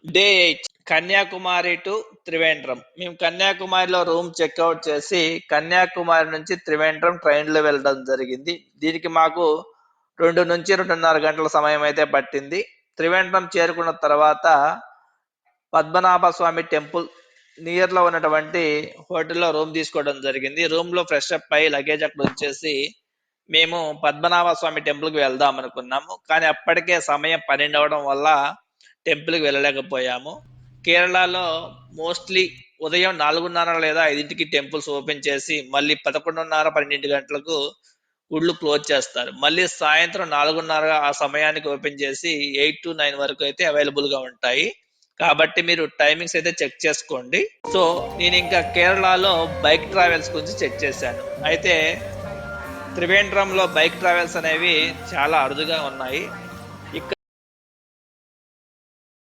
Day 8 Kanyakumari to Trivandrum. మేము కన్యాకుమారిలో room checkout చేసి కన్యాకుమారి నుంచి త్రివేంద్రం ట్రైన్లో వెళ్ళడం జరిగింది. దీనికి మాకు 2 నుంచి 2.5 గంటల సమయం అయితే పట్టింది. త్రివేంద్రం చేరుకున్న తర్వాత పద్మనాభ స్వామి టెంపుల్ నియర్ లో ఉన్నటువంటి హోటల్లో రూమ్ తీసుకోవడం జరిగింది. రూమ్ లో ఫ్రెష్ అప్ అయి లగేజ్ అక్కడ వచ్చేసి మేము పద్మనాభ స్వామి టెంపుల్ కి వెళ్దాం అనుకున్నాము. కానీ అప్పటికే సమయం 12 అవడం వల్ల టెంపుల్ కి వెళ్ళలేకపోయాము. కేరళలో మోస్ట్లీ ఉదయం 4:30 లేదా 5కి టెంపుల్స్ ఓపెన్ చేసి మళ్ళీ 11:30 12 గంటలకు గుళ్ళు క్లోజ్ చేస్తారు. మళ్ళీ సాయంత్రం 4:30 ఆ సమయానికి ఓపెన్ చేసి 8 to 9 వరకు అయితే అవైలబుల్ గా ఉంటాయి. కాబట్టి మీరు టైమింగ్స్ అయితే చెక్ చేసుకోండి. సో నేను ఇంకా కేరళలో బైక్ ట్రావెల్స్ గురించి చెక్ చేశాను. అయితే త్రివేంద్రంలో బైక్ ట్రావెల్స్ అనేవి చాలా అరుదుగా ఉన్నాయి.